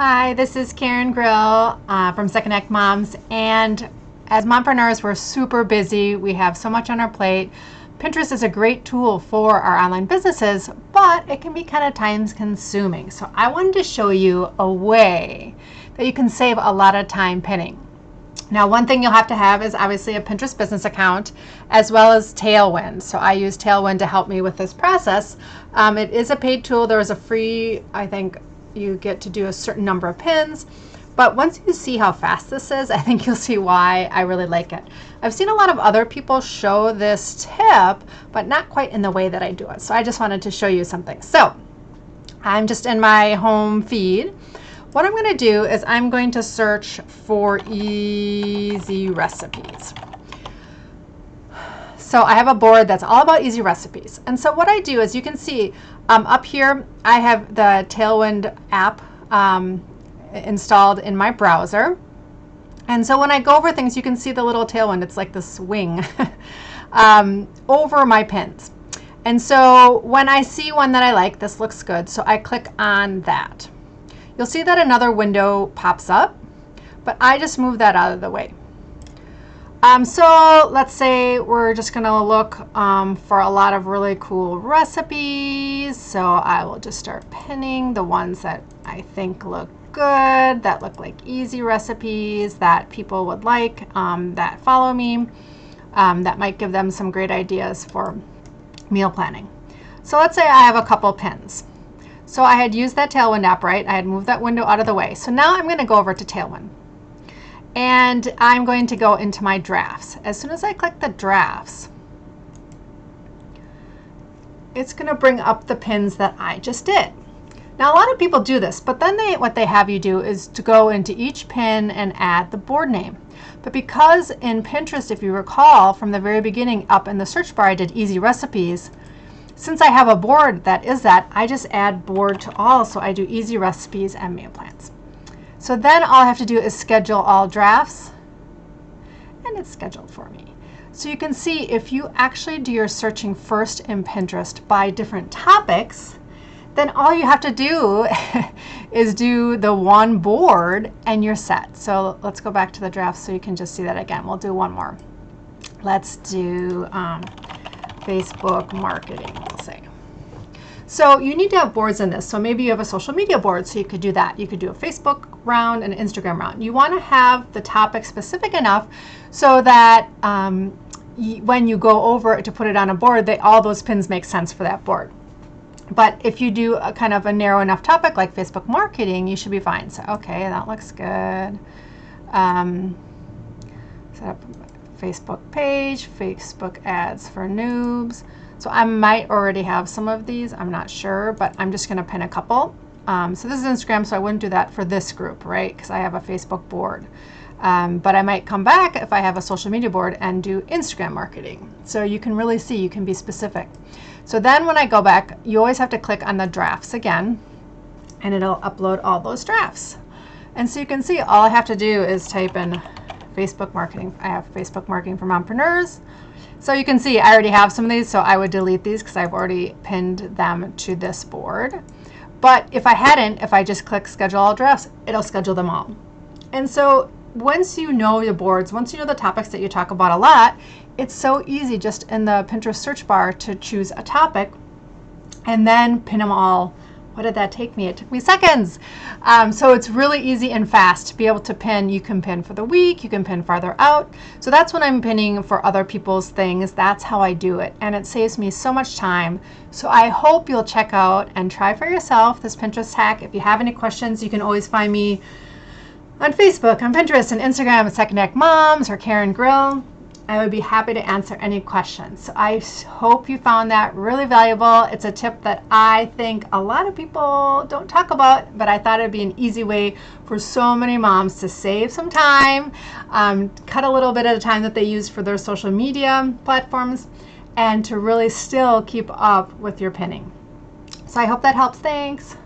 Hi, this is Karen Grill from Second Act Moms, and as mompreneurs, we're super busy. We have so much on our plate. Pinterest is a great tool for our online businesses, but it can be kind of time consuming. So I wanted to show you a way that you can save a lot of time pinning. Now, one thing you'll have to have is obviously a Pinterest business account as well as Tailwind. So I use Tailwind to help me with this process. It is a paid tool. There is a free, I think you get to do a certain number of pins. But once you see how fast this is, I think you'll see why I really like it. I've seen a lot of other people show this tip, but not quite in the way that I do it. So I just wanted to show you something. So I'm just in my home feed. What I'm going to do is I'm going to search for easy recipes. So I have a board that's all about easy recipes. And so what I do is you can see up here, I have the Tailwind app installed in my browser. And so when I go over things, you can see the little Tailwind. It's like this wing over my pins. And so when I see one that I like, this looks good, so I click on that. You'll see that another window pops up, but I just move that out of the way. So let's say we're just going to look for a lot of really cool recipes. So I will just start pinning the ones that I think look good, that look like easy recipes that people would like, that follow me, that might give them some great ideas for meal planning. So let's say I have a couple pins. So I had used that Tailwind app, right? I had moved that window out of the way. So now I'm going to go over to Tailwind. And I'm going to go into my drafts. As soon as I click the drafts, it's going to bring up the pins that I just did. Now, a lot of people do this, but then what they have you do is to go into each pin and add the board name. But because in Pinterest, if you recall from the very beginning up in the search bar, I did easy recipes. Since I have a board that is that, I just add board to all. So I do easy recipes and meal plans. So then all I have to do is schedule all drafts, and it's scheduled for me. So you can see if you actually do your searching first in Pinterest by different topics, then all you have to do is do the one board and you're set. So let's go back to the drafts so you can just see that again. We'll do one more. Let's do Facebook marketing, we'll say. So you need to have boards in this. So maybe you have a social media board, so you could do that. You could do a Facebook round and an Instagram round. You want to have the topic specific enough so that when you go over to put it on a board, all those pins make sense for that board. But if you do a kind of a narrow enough topic like Facebook marketing, you should be fine. So, okay, that looks good. Set up a Facebook page, Facebook ads for noobs. So I might already have some of these, I'm not sure, but I'm just going to pin a couple. So this is Instagram, so I wouldn't do that for this group, right? Because I have a Facebook board. But I might come back if I have a social media board and do Instagram marketing. So you can really see, you can be specific. So then when I go back, you always have to click on the drafts again, and it'll upload all those drafts. And so you can see all I have to do is type in Facebook marketing. I have Facebook marketing for mompreneurs. So you can see I already have some of these, so I would delete these because I've already pinned them to this board. But if I hadn't, if I just click schedule all drafts, it'll schedule them all. And so once you know your boards, once you know the topics that you talk about a lot, it's so easy just in the Pinterest search bar to choose a topic and then pin them all. What did that take me? It took me seconds. So it's really easy and fast to be able to pin. You can pin for the week, you can pin farther out. So that's when I'm pinning for other people's things. That's how I do it. And it saves me so much time. So I hope you'll check out and try for yourself this Pinterest hack. If you have any questions, you can always find me on Facebook, on Pinterest, and Instagram at Second Act Moms or Karen Grill. I would be happy to answer any questions. So I hope you found that really valuable. It's a tip that I think a lot of people don't talk about, but I thought it'd be an easy way for so many moms to save some time, cut a little bit of the time that they use for their social media platforms, and to really still keep up with your pinning. So I hope that helps. Thanks.